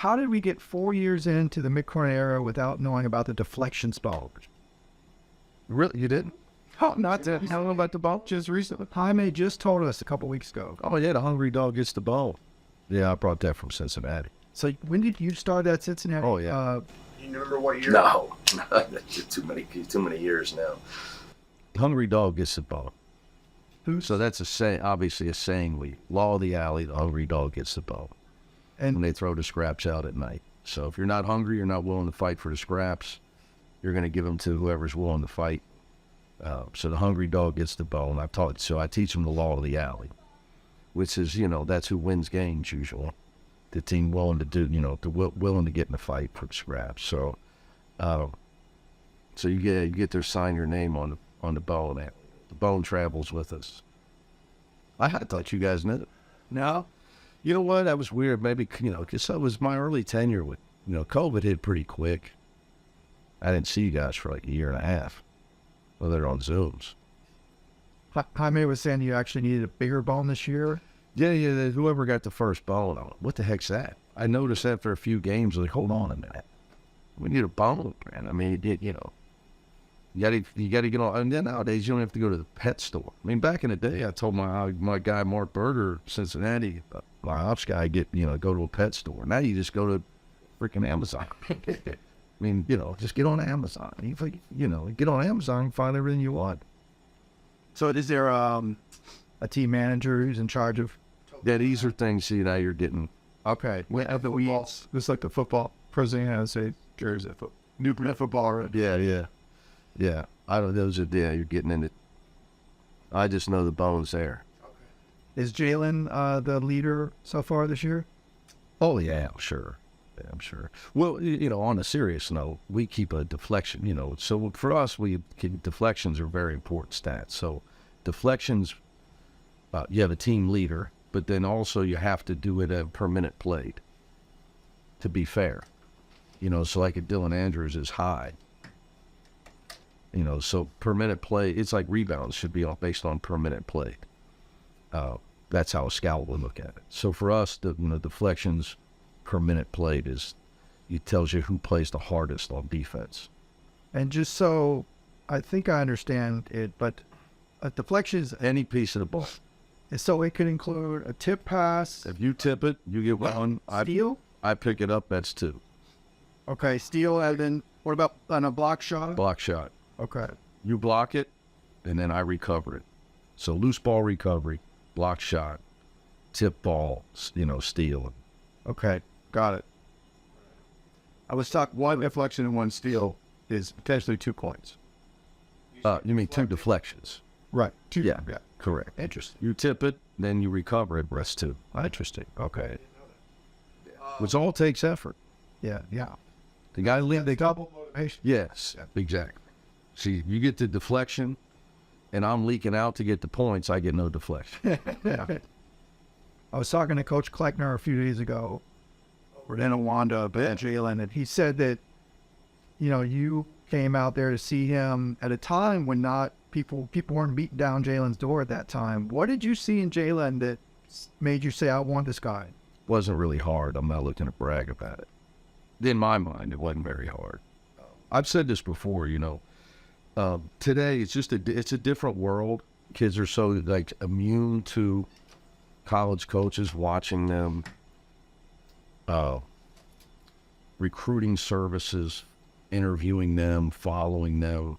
how did we get 4 years into the mid-Cronin era without knowing about the deflections ball? Really? You didn't? Oh, not Tell them about the ball? just recently. Jaime just told us a couple weeks ago. Oh, yeah, the hungry dog gets the ball. Yeah, I brought that from Cincinnati. So when did you start at Cincinnati? Oh, yeah. You remember what year? No, too many years now. Hungry dog gets the ball. Who's- So that's obviously a saying. Law of the alley, the hungry dog gets the ball. And When they throw the scraps out at night. So if you're not hungry, you're not willing to fight for the scraps, you're going to give them to whoever's willing to fight. So the hungry dog gets the ball, and I teach them the law of the alley, which is, that's who wins games usually. The team willing to do, willing to get in the fight for the scraps. So, you get to sign your name on the ball, and the bone travels with us. I thought you guys knew. no, You know what? That was weird. Maybe, because that was my early tenure with, COVID hit pretty quick. I didn't see you guys for like a year and a half. Well, they're on Zooms. Jaime was saying you actually needed a bigger bone this year. Yeah, whoever got the first ball, what the heck's that? I noticed after a few games, like, hold on a minute. We need a bone, man. I mean, you got to get on. And then nowadays, you don't have to go to the pet store. I mean, back in the day, I told my guy, Mark Berger, Cincinnati, my ops guy, go to a pet store. Now you just go to freaking Amazon. I mean, just get on Amazon. Get on Amazon and find everything you want. So is there a team manager who's in charge of? Yeah, these are things, you're getting. Okay, we have the weeds. Just like the football president has a jersey, new football. Right? Yeah. You're getting in it. I just know the bone's there. Is Jalen the leader so far this year? Oh, yeah, I'm sure. Yeah, I'm sure. Well, on a serious note, we keep a deflection, so for us, deflections are very important stats. So deflections, you have a team leader, but then also you have to do it per minute played to be fair. So like a Dylan Andrews is high. So per minute play, it's like rebounds should be based on per minute played. That's how a scout will look at it. So for us, deflections per minute played tells you who plays the hardest on defense. And just so I think I understand it, but a deflection is Any piece of the ball. so it could include a tip pass, If you tip it, you get one. steal. I pick it up, that's 2. Okay, steal, and then what about on a block shot? Block shot. Okay, You block it, and then I recover it. So loose ball recovery, block shot, tip ball, steal. okay, got it. I was talking one deflection and one steal is potentially 2 points. You mean 2 deflections? Right. Yeah, correct. Interesting. You tip it, then you recover it, rest 2. Interesting. Okay. Which all takes effort. Yeah. The guy lead the Double motivation. Yes, exactly. See, you get the deflection, and I'm leaking out to get the points. I get no deflection. Yeah. I was talking to Coach Kleckner a few days ago, or then Wanda, and Jalen, and he said that, you came out there to see him at a time when not people weren't beating down Jalen's door at that time. What did you see in Jalen that made you say, I want this guy? Wasn't really hard. I'm not looking to brag about it. In my mind, it wasn't very hard. I've said this before, today it's it's a different world. Kids are so immune to college coaches watching them, recruiting services, interviewing them, following them.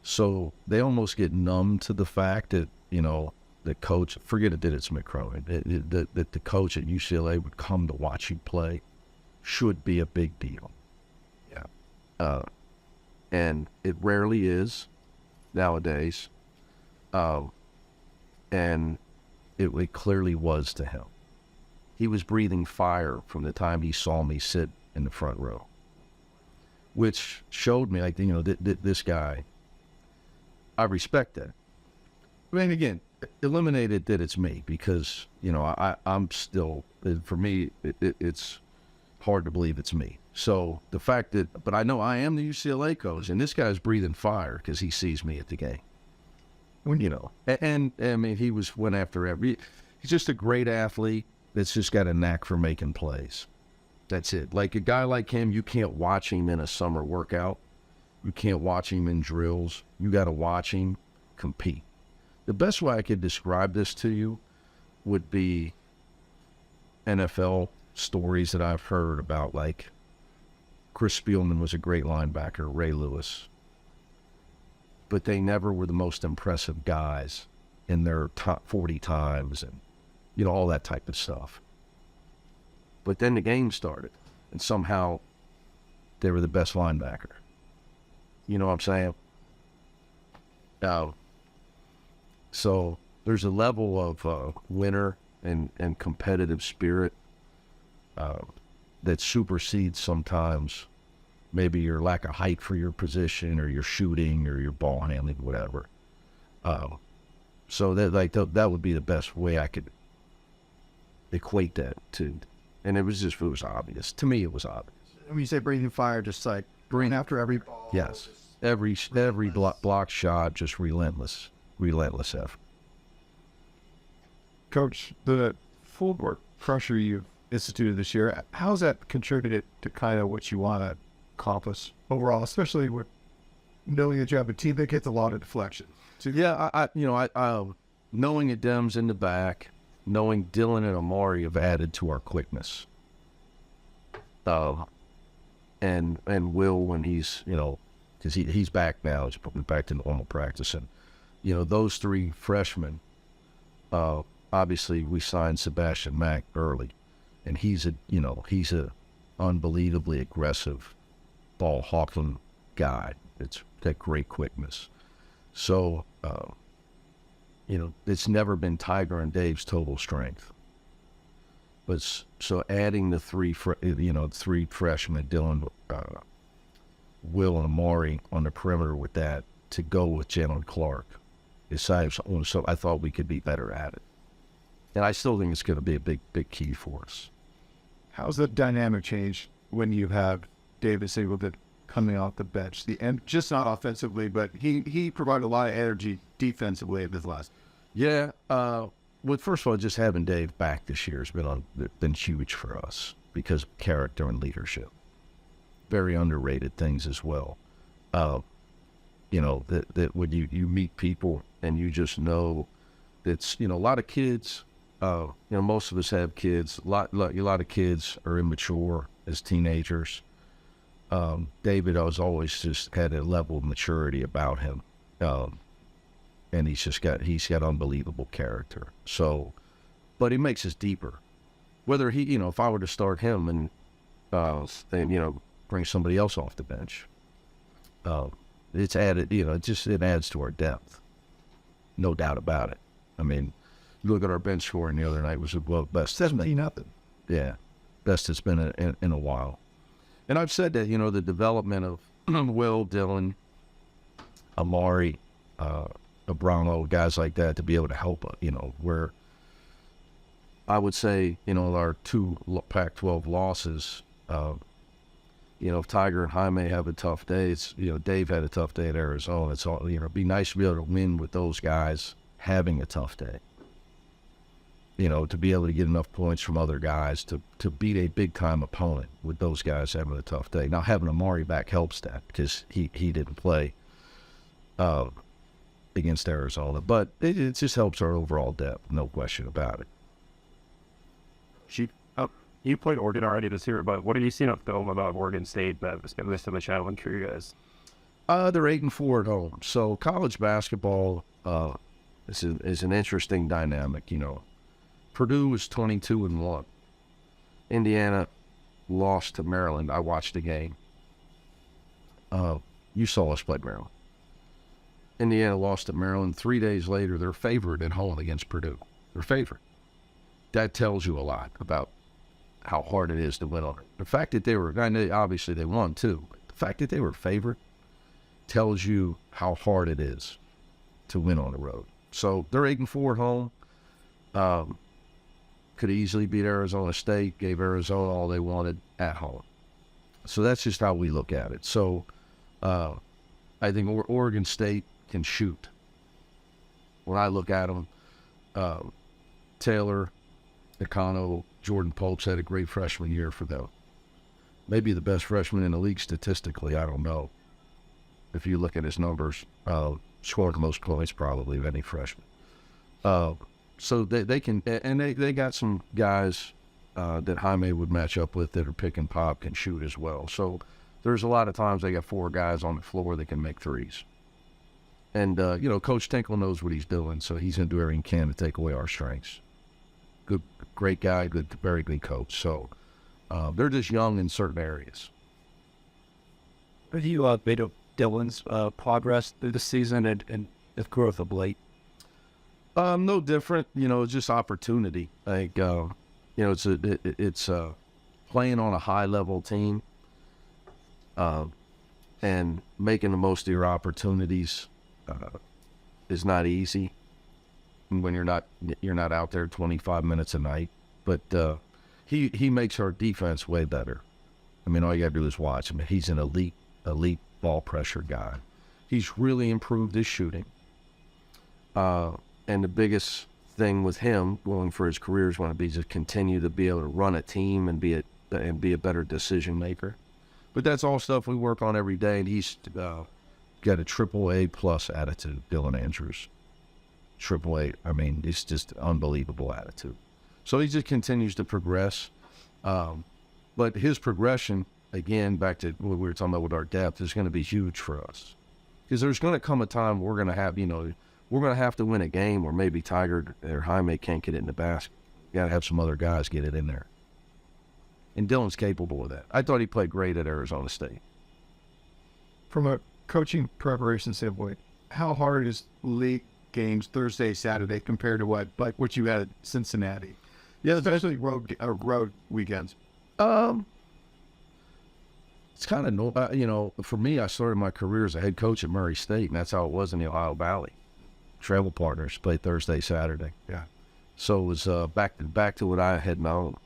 So they almost get numb to the fact that, the coach, forget it that it's McCronin, that the coach at UCLA would come to watch you play should be a big deal. Yeah. And it rarely is nowadays. And it clearly was to him. He was breathing fire from the time he saw me sit in the front row, which showed me, this guy, I respect that. I mean, again, eliminated that it's me because, I'm still, for me, it's hard to believe it's me. So the fact that, but I know I am the UCLA coach, and this guy's breathing fire because he sees me at the game. And I mean, went after he's just a great athlete that's just got a knack for making plays. That's it. Like a guy like him, you can't watch him in a summer workout. You can't watch him in drills. You got to watch him compete. The best way I could describe this to you would be NFL stories that I've heard about, like Chris Spielman was a great linebacker, Ray Lewis, but they never were the most impressive guys in their top 40 times and, you know, all that type of stuff. But then the game started, and somehow they were the best linebacker. You know what I'm saying? So there's a level of winner and competitive spirit that supersedes sometimes maybe your lack of height for your position or your shooting or your ball handling, whatever. So that would be the best way I could equate that to. And it was obvious. To me, it was obvious. When you say breathing fire, just like bring after every ball. Yes. Every block shot, just relentless effort. Coach, the full court pressure you've instituted this year, how's that contributed to kind of what you want to accomplish overall, especially with knowing that you have a team that gets a lot of deflection? Yeah, I knowing that Dem's in the back, knowing Dylan and Amari have added to our quickness. And Will, when he's, you know, because he's back now, he's putting back to normal practice, and you know, those three freshmen. Obviously, we signed Sebastian Mack early, and he's a unbelievably aggressive ball hawking guy. It's got great quickness. So, you know, it's never been Tiger and Dave's total strength. But so adding the three freshmen, Dylan, Will, and Amari on the perimeter with that to go with Jalen Clark, so I thought we could be better at it. And I still think it's going to be a big key for us. How's the dynamic change when you have Davis able to coming off the bench? And just not offensively, but he provided a lot of energy defensively at this last. Yeah. Well, first of all, just having Dave back this year has been huge for us because of character and leadership. Very underrated things as well. You know, that when you meet people and you just know that's, you know, a lot of kids, you know, most of us have kids. A lot of kids are immature as teenagers. David has always just had a level of maturity about him. And he's got unbelievable character. So, but it makes us deeper. Whether he, you know, if I were to start him and, you know, bring somebody else off the bench, it's added, you know, it adds to our depth. No doubt about it. I mean, you look at our bench scoring the other night, was best 17-0. Yeah, best it's been in a while. And I've said that, you know, the development of Will, Dylan, Amari, Abramo, guys like that, to be able to help, you know, where I would say, you know, our two Pac-12 losses, you know, if Tiger and Jaime have a tough day, it's, you know, Dave had a tough day at Arizona. It's all, you know, it'd be nice to be able to win with those guys having a tough day. You know, to be able to get enough points from other guys to beat a big-time opponent with those guys having a tough day. Now, having Amari back helps that because he didn't play against Arizona. But it just helps our overall depth, no question about it. You played Oregon already this year, but what have you seen on film about Oregon State that was going to be challenge for you guys? They're 8-4 at home. So college basketball is an interesting dynamic, you know. Purdue was 22-1. Indiana lost to Maryland. I watched the game. You saw us play Maryland. Indiana lost to Maryland. 3 days later, they're favored at home against Purdue. They're favored. That tells you a lot about how hard it is to win on it. The fact that they were, obviously they won too, but the fact that they were favored tells you how hard it is to win on the road. So they're 8-4 at home. Could easily beat Arizona State, gave Arizona all they wanted at home. So that's just how we look at it. So I think Oregon State can shoot. When I look at them, Taylor, Nakano, Jordan Pope's had a great freshman year for them. maybe the best freshman in the league statistically. I don't know. If you look at his numbers, scored the most points probably of any freshman. So they can, and they got some guys that Jaime would match up with that are pick and pop, can shoot as well. So there's a lot of times they got 4 guys on the floor that can make threes. And, Coach Tinkle knows what he's doing, so he's going to do everything he can to take away our strengths. Good, great guy, very good coach. So they're just young in certain areas. Have you made up Dylan's progress through the season and his growth of late? No different, it's just opportunity. Like, it's playing on a high level team, and making the most of your opportunities is not easy when you're not out there 25 minutes a night. But he makes our defense way better. I mean, all you gotta do is watch. I mean, he's an elite ball pressure guy. He's really improved his shooting. And the biggest thing with him going for his career is going to be to continue to be able to run a team and be a better decision maker. But that's all stuff we work on every day. And he's got a AAA+ attitude, Dylan Andrews. AAA. I mean, it's just unbelievable attitude. So he just continues to progress. But his progression, again, back to what we were talking about with our depth, is going to be huge for us. Because there's going to come a time we're going to have, we're going to have to win a game where maybe Tiger or Jaime can't get it in the basket. You got to have some other guys get it in there. And Dylan's capable of that. I thought he played great at Arizona State. From a coaching preparation standpoint, how hard is league games Thursday, Saturday compared to what you had at Cincinnati? Yeah, especially road weekends. It's kind of, for me, I started my career as a head coach at Murray State, and that's how it was in the Ohio Valley. Travel partners played Thursday, Saturday. Yeah. So it was back to what I had known.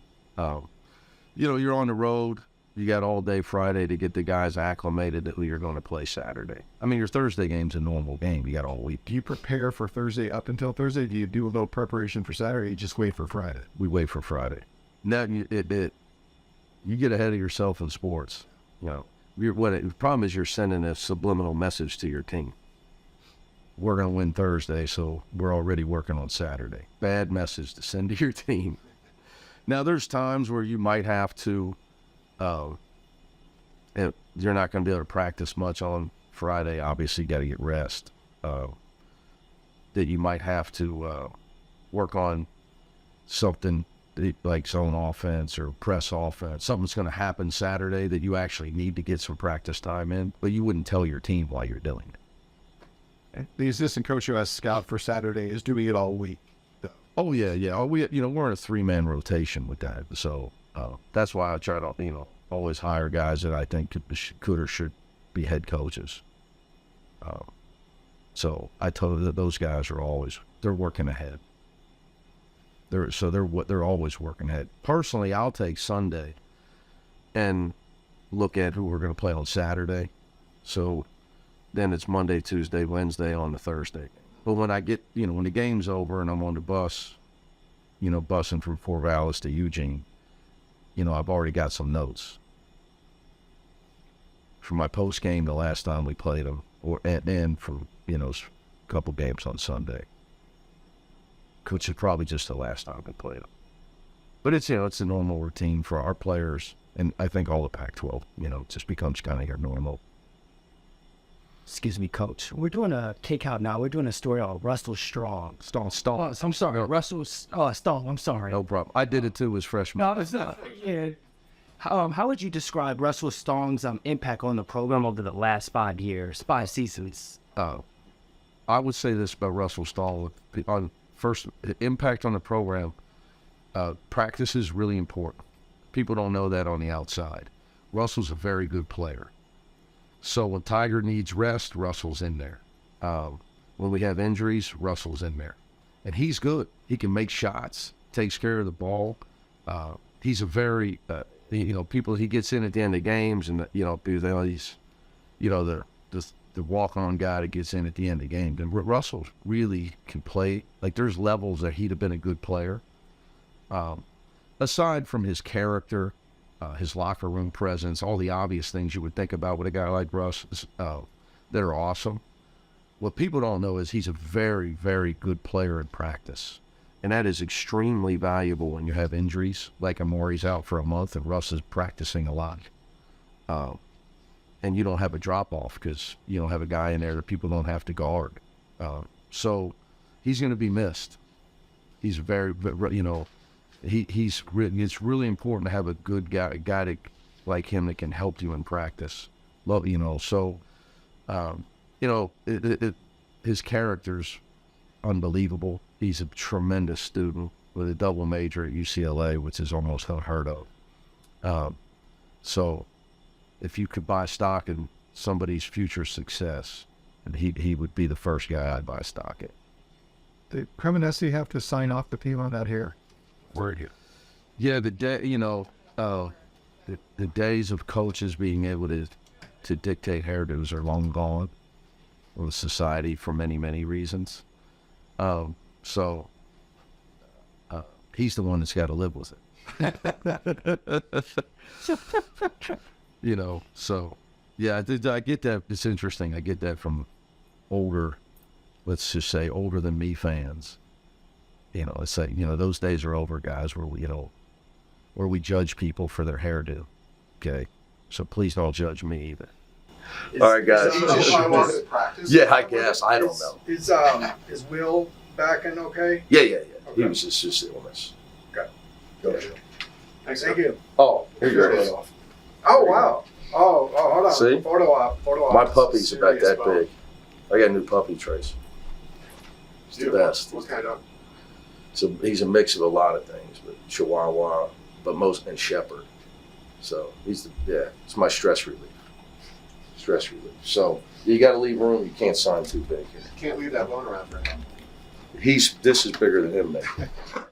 You're on the road. You got all day Friday to get the guys acclimated to who you're going to play Saturday. I mean, your Thursday game's a normal game. You got all week. Do you prepare for Thursday up until Thursday? Do you do a little preparation for Saturday? You just wait for Friday? We wait for Friday. Now, you get ahead of yourself in sports. The problem is you're sending a subliminal message to your team. We're going to win Thursday, so we're already working on Saturday. Bad message to send to your team. Now, there's times where you might have to, you're not going to be able to practice much on Friday. Obviously, you got to get rest. That you might have to work on something like zone offense or press offense. Something's going to happen Saturday that you actually need to get some practice time in, but you wouldn't tell your team why you're doing it. The assistant coach who has scout for Saturday is doing it all week. Oh yeah. We're in a 3-man rotation with that, so that's why I try to always hire guys that I think could or should be head coaches. So I told you that those guys they're working ahead. They're always working ahead. Personally, I'll take Sunday and look at who we're going to play on Saturday. So then it's Monday, Tuesday, Wednesday on the Thursday. But when I get, when the game's over and I'm on the bus, bussing from Corvallis to Eugene, I've already got some notes from my post game the last time we played them, and from, a couple games on Sunday, which is probably just the last time we played them. But it's, it's a normal routine for our players, and I think all the Pac-12, it just becomes kind of your normal. Excuse me, Coach. We're doing a takeout now. We're doing a story on Russell Stong. Stong. Oh, I'm sorry. Russell Stong. I'm sorry. No problem. I did it too as freshman. No, it's not. Yeah. How would you describe Russell Stong's impact on the program over the last 5 seasons? I would say this about Russell Stong. On first, impact on the program, practice is really important. People don't know that on the outside. Russell's a very good player. So when Tiger needs rest, Russell's in there. When we have injuries, Russell's in there. And he's good. He can make shots, takes care of the ball. He's a very, he gets in at the end of games and, he's, the walk-on guy that gets in at the end of the game. And Russell really can play. Like, there's levels that he'd have been a good player. Aside from his character his locker room presence, all the obvious things you would think about with a guy like Russ that are awesome. What people don't know is he's a very, very good player in practice. And that is extremely valuable when you have injuries, like Amori's out for a month and Russ is practicing a lot. And you don't have a drop-off because you don't have a guy in there that people don't have to guard. So he's going to be missed. He's very, you know, it's really important to have a good guy like him that can help you in practice. You know, so, you know, his character's unbelievable. He's a tremendous student with a double major at UCLA, which is almost unheard of. So if you could buy stock in somebody's future success, he would be the first guy I'd buy stock in. Did Cremonesi have to sign off the people on that here? Word here. Yeah, the day, you know, the days of coaches being able to dictate hairdos are long gone with society for many, many reasons. So he's the one that's got to live with it. You know, so yeah, I get that. It's interesting. I get that from older, let's just say older than me fans. You know, it's like, you know, those days are over, guys, where we, you know, where we judge people for their hairdo. Okay, so please don't judge me either. All right, guys. Yeah, I guess. I don't know. Is Will back in okay? Yeah. He Okay. was just illness. Okay. Go ahead. Thank you. Oh, here you go. Oh, wow. Oh, hold on. See? Photo op. My puppy's about that big. I got a new puppy, Trace. It's the best. What kind of? So he's a mix of a lot of things, but Chihuahua, and Shepherd. So it's my stress relief. So you got to leave room. You can't sign too big here. Can't leave that bone around for him. This is bigger than him, man.